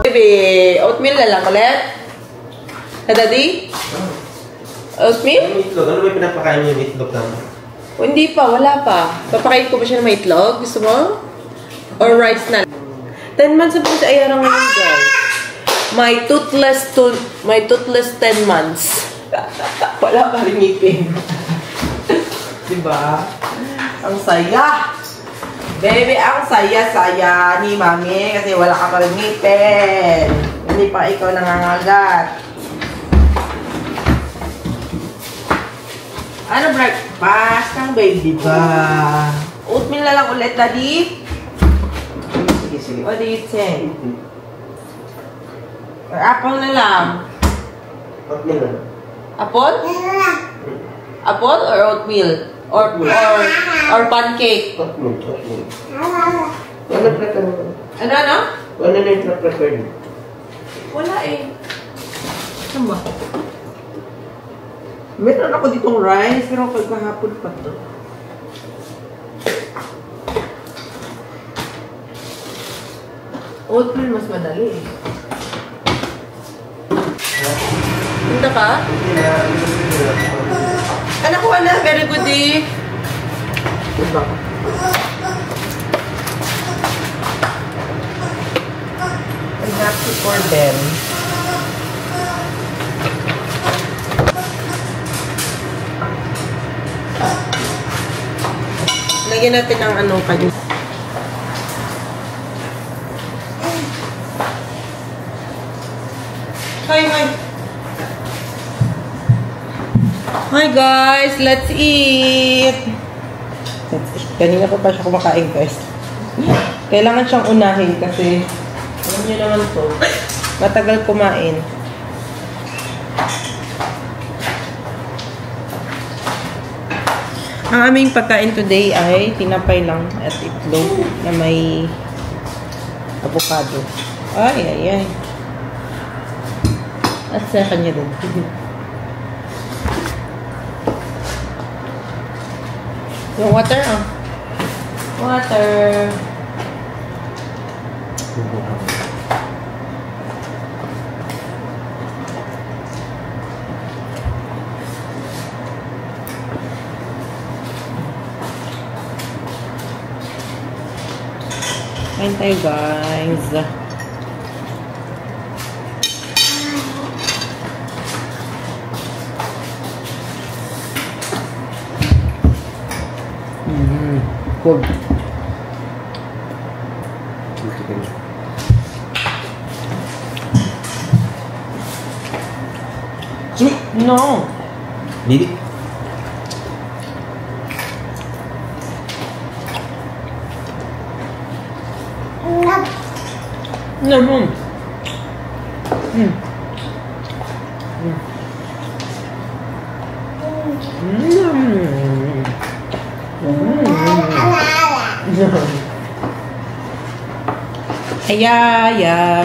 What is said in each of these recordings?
Baby, oatmeal na lang ulit? Ha, Daddy? Oatmeal? Itlog. Ano ba pinapakain niyo yung itlog naman? O, hindi pa. Wala pa. Papakain ko ba siya ng may itlog? Gusto mo? Or rice na? 10 months na po si Ayara ngayon, guys. My toothless 10 months. Wala pa rin ngipin. Diba? Ang saya! Baby, ang saya-saya ni Mami kasi wala ka pa rin ngipin. Hindi pa ikaw nangangagat. Ano breakfast ng baby ba? Oatmeal na lang ulit, Daddy? Sige, sige. What do you think? Or apple na lang? Oatmeal na. Apple? Apple or oatmeal? Or pancake? Oatmeal. Ano prefer mo? Ano? Ano na yung prefer mo? Wala eh. Ano ba? Meron ako ditong rice, pero kahapon pa to. Oatmeal mas madali eh. Punta ka? Anak ko wala, very good eh. Diba? I'm happy for them. Lagyan natin ng ano kanyo. Hi guys, let's eat. Kanina pa siya kumakain, guys. Kailangan siyang unahin kasi alam niyo naman to, matagal kumain. Ang aming pagkain today ay tinapay lang at itlog na may avocado. Ay. At sa kanya din. Yung water, oh. Water. Kain tayo, guys. Good. Sweet? No. Didi? No. Ayaya.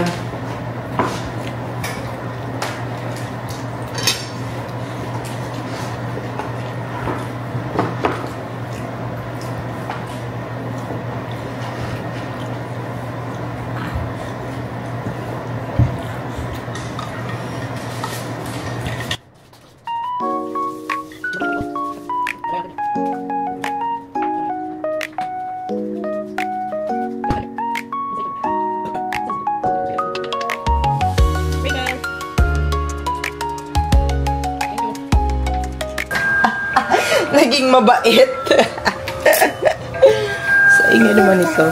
Naging mabait. Sa ingay naman ito.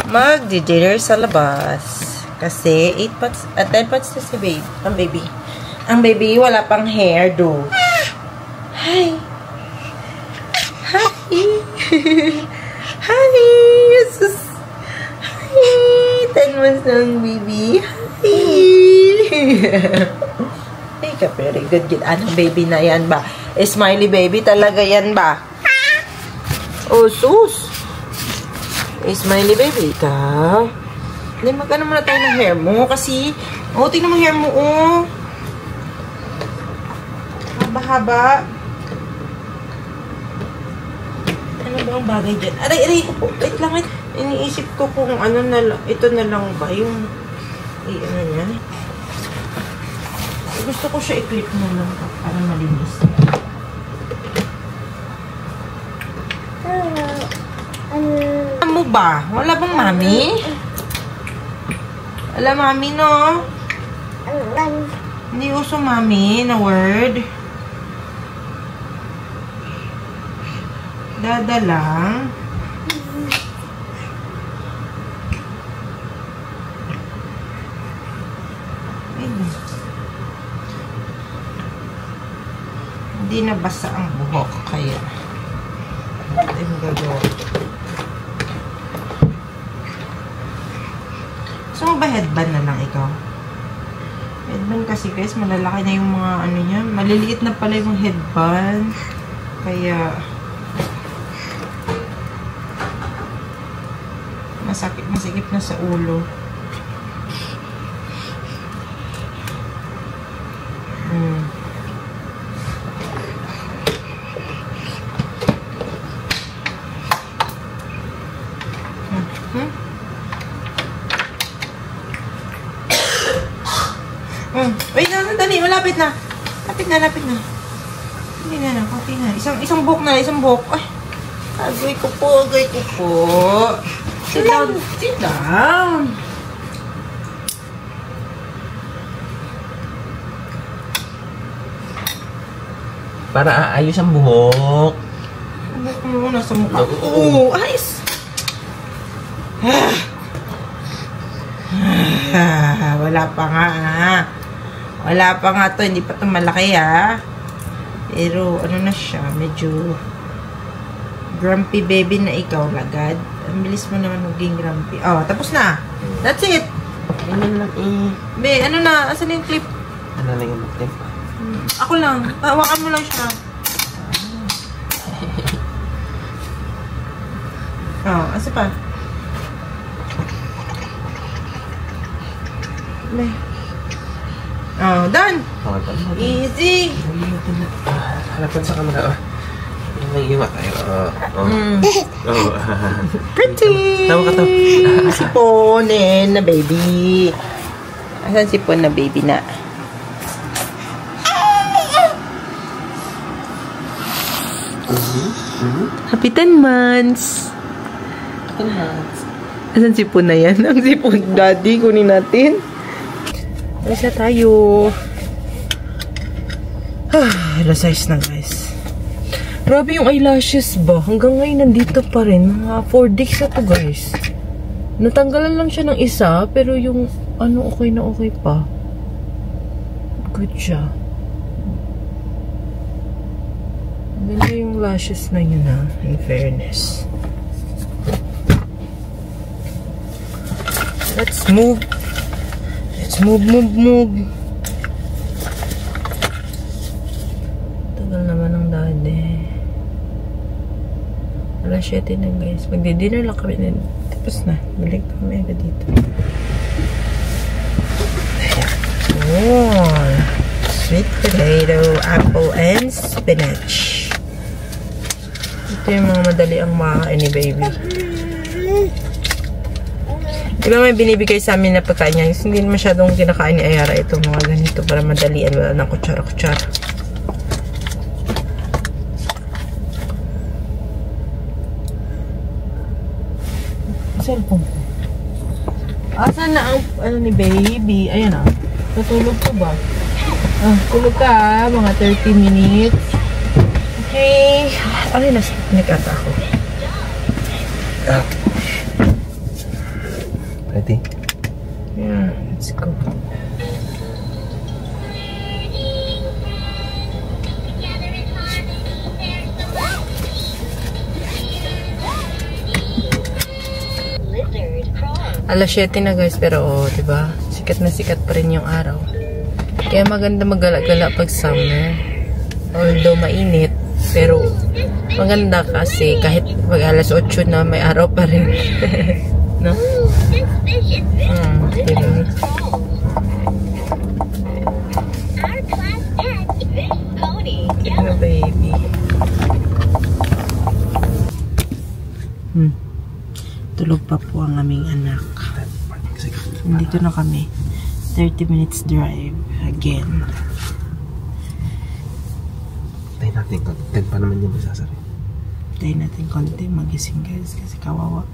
Mag-dinner sa labas. Kasi 8 pots, 10 pots na si babe. Ang baby wala pang hair do. Hi. Hi. Hi. Jesus. Hi. 10 months na ang baby. Hi. Ay, ka very good. Anong baby na yan ba? Smiley baby talaga yan ba? Oh, sus. Smiley baby ka. Hindi, magkano muna tayo ng hair mo kasi. Oh, tingnan mo hair mo, oh. Haba-haba. Ano ba ang bagay dyan? Aray ko po. Wait lang. Iniisip ko kung ano na lang. Ito na lang ba yung... ano yan? Gusto ko siya i-clip na lang para malinis. Ano mo ba? Wala bang mami? Wala mami, no? Hindi uso mami na word. Dada lang. Hindi nabasa ang buhok kaya ito yung gagawa. Gusto mo ba headband na lang ikaw? Headband kasi guys, malalaki na yung mga ano niya. Maliliit na pala yung headband. Kaya masikip na sa ulo. Wait na, dali, malapit na. Lapit na. Hindi na, konti na. Isang buhok na, isang buhok. Ay, agay ko po. Sit down. Para aayos ang buhok. Buhok mo nasa mukha. Oo, ayos. Wala pa nga to. Hindi pa to malaki Pero ano na siya, medyo grumpy baby na ikaw lagad. Ang bilis mo naman maging grumpy. Oh, tapos na. That's it. Ano lang Be, ano na? Asan yung clip? Ano lang yung clip? Ako lang. Hawakan mo lang siya. Oh, asa pa? Be. Oh, done. Easy. Halapan sa camera. Yung mata tayo. Pretty. Tawa ka to. Sipon na baby. Asan sipon na baby na? Happy 10 months. Asan sipon na yan? Ang sipon daddy. Kunin natin. Isa tayo. Alas 6 na guys. Grabe yung eyelashes ba? Hanggang ngayon nandito pa rin. Mga 4 days na to guys. Natanggalan lang siya ng isa. Pero yung ano okay na okay pa. Good siya. Ganda yung lashes na yun in fairness. Let's move. Let's move. Tagal naman ng dade. Alas 7 na guys. Magdi-dinner lang kami. Tapos na. Balik kami agad dito. Ayan. Sweet potato, apple, and spinach. Ito yung mga madali ang makain ni baby. Diba may binibigay sa amin na pagkain niya. Hindi masyadong kinakain ni Ayara itong mga ganito para madalian. Wala ng kutsara-kutsara. Cellphone ko. Asan na ang ano ni baby? Ayan natulog ko ba? Tulog ka mga 30 minutes. Okay. Ay, nag-ata ako. Ready? Yeah, let's go. Alas 7 na guys, pero diba? Sikat na sikat pa rin yung araw. Kaya maganda maggala-gala pag summer. Although mainit, pero maganda kasi kahit pag alas 8 na may araw pa rin. No? Diba? Diba, baby? Tulog pa po ang aming anak. Nandito na kami. 30 minutes drive. Again. Tayo natin. 10 pa naman yung masasari. Tayo natin konti. Magising guys. Kasi kawawa.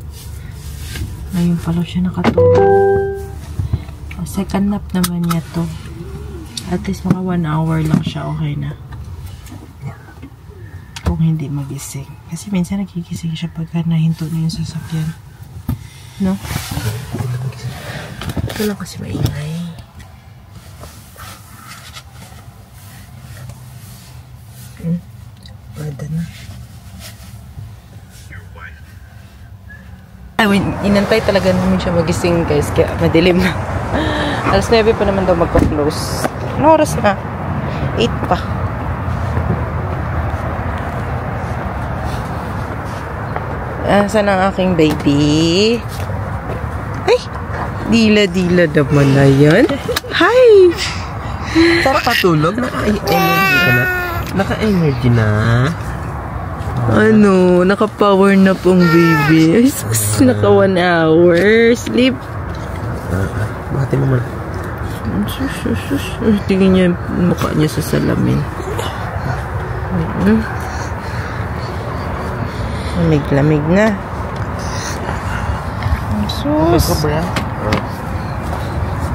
Ngayon pala siya nakatulog. Second nap naman niya to. At least mga 1 hour lang siya. Okay na. Kung hindi magising. Kasi minsan nagigising siya pagka nahinto na yung sasakyan. No? Ito lang kasi maingay. Pwede na. Inantay talaga namin siya magising guys. Kaya madilim na. Alas 9 pa naman daw magpa-close. Ano oras na? 8 pa. Saan ang aking baby? Ay! Dila-dila naman na yan. Hi! Sarap patulog. Naka-energy ka na. Naka-energy na. Ano? Naka-power na pong baby. Ay, sus, naka 1 hour. Sleep. Bakit mo man? Sus. Tingnan niya yung mukha niya sa salamin. Lamig-lamig na. Sus.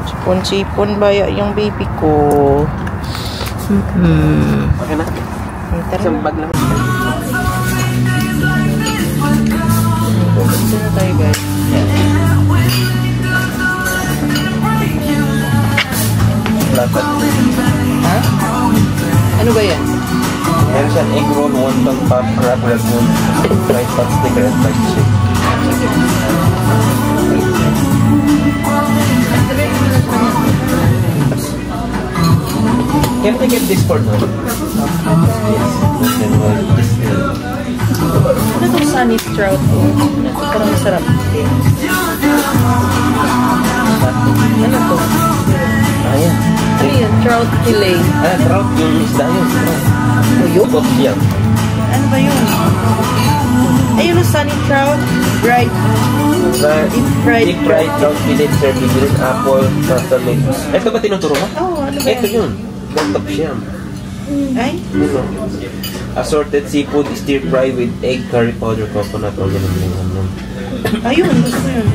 Sipon-sipon ba yung baby ko? Okay na? Isang bag lang. Ito na tayo guys. Lapat. Ha? Ano ba yan? Meron siyang egg roll, wonton pop, crab, red moon, fried pot sticker, and fried chicken. Can we get this for now? Yes. Then we'll just Ano itong sunny trout? Parang masarap. Ano to? Ayan. Ano yun? Trout fillet. Trout yung isda yun. Uyok? Uyok yan. Ano ba yun? Ayun yung sunny trout. Dried. Deep fried trout fillet served with green apple, pasta mix. Ito ba tinuturo mo? Oh, ano ba Ito yun. Gantap siya. Ay? Ito. Assorted seafood stir fry with egg, curry powder, coconut, onion, and lemon. Ayun, gusto ko yun.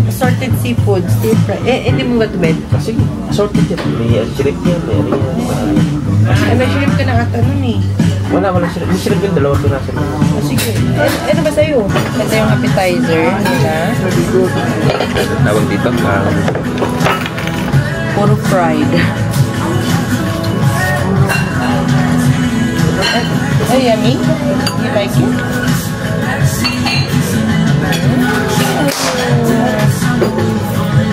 Assorted seafood, stir fry. Hindi mo ba ito, Ben? Sige, assorted yan. May shrimp yan, may Ay, may shrimp ka na ata nun eh. Wala shrimp. May shrimp yung dalawang piraso. Sige. Ano ba sa'yo? Ito yung appetizer nila. Tawag dito. Puro fried. Ay, yummy. You like it?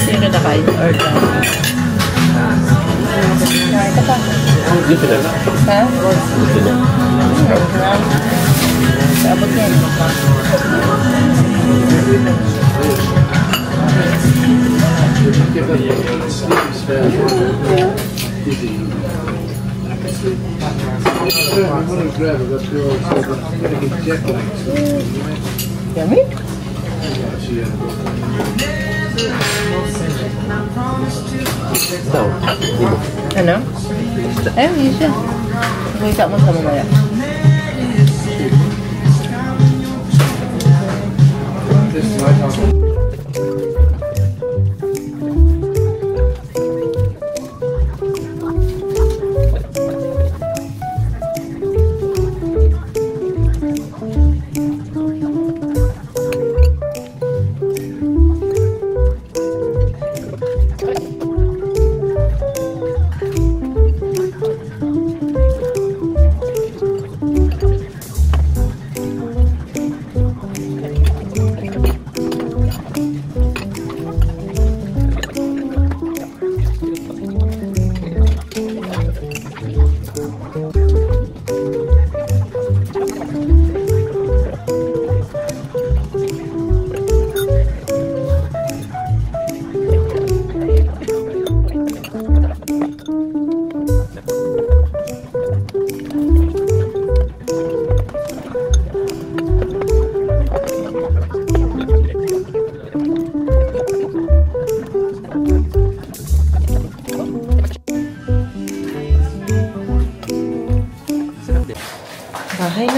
Sino na kain? Order. Ito pa. Dito na. Ha? Dito na. Sabot yan. Yummy? Ito. Dito. Ano? Ayun, yun siya. Kumita mo sa mamaya.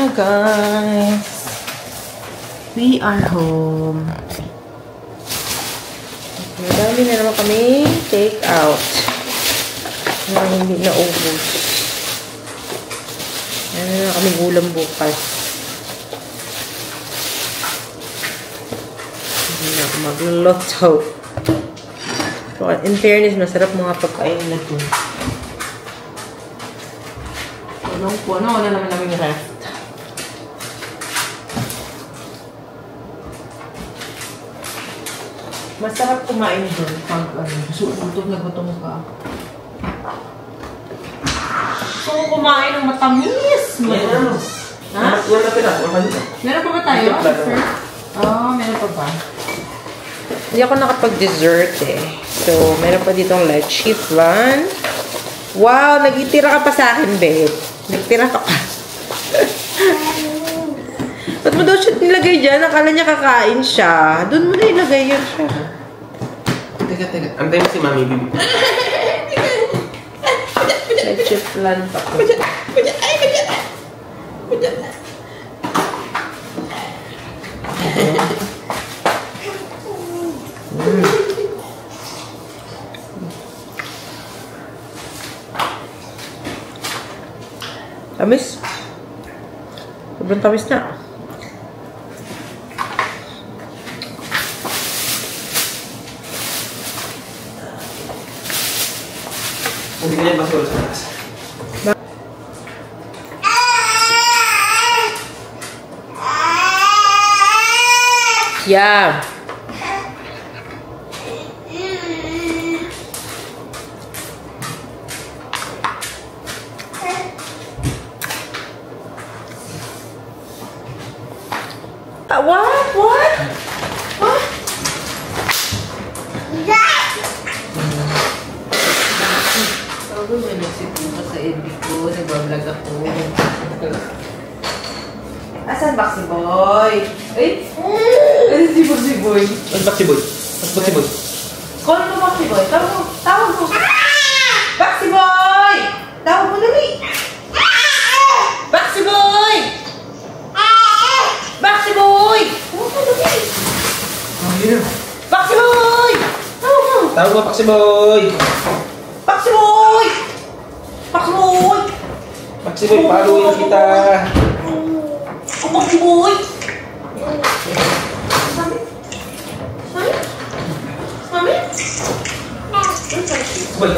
na, guys. We are home. Madami na naman kami take out. Na hindi na ubos. Ano na kami ulam bukas. Hindi na ako magluto. So, in fairness, masarap mga pagkain na ito. Punong-puno na naman namin rest. Masarap kumain doon pag gutom na gutom ka. So, kumain ng matamis. Matamis. Ha? Meron pa ba tayo? Meron pa ba? Hindi ako nakapag-dessert eh. So, meron pa ditong leche flan. Wow! Nagitira ka pa sa akin, babe. Nagtira ka pa. Ba't mo daw siya nilagay dyan? Akala niya kakain siya. Doon mo na ilagay yun siya. Teka. Antay mo si Mami, bibi. Leche flan pa ko. Tamis. Sobrang tamis na. Hindi ka niya basura sa taas. Yeah. What? Sabi mo, nagsipuma sa edit ko. Nagbablog ako. Asan Baxi Boy? Ay! Asan si Baxi Boy? Ano Baxi Boy? Call mo Baxi Boy. Tawag mo. Baxi Boy! Tawag mo dali. Baxi Boy! Baxi Boy! Tawag mo dali. Baxi Boy! Tawag mo. Tawag mo, Baxi Boy! Baxi Boy! Baxi Boy! Baxi Boy, paluin kita! Baxi Boy! Mami? Boy,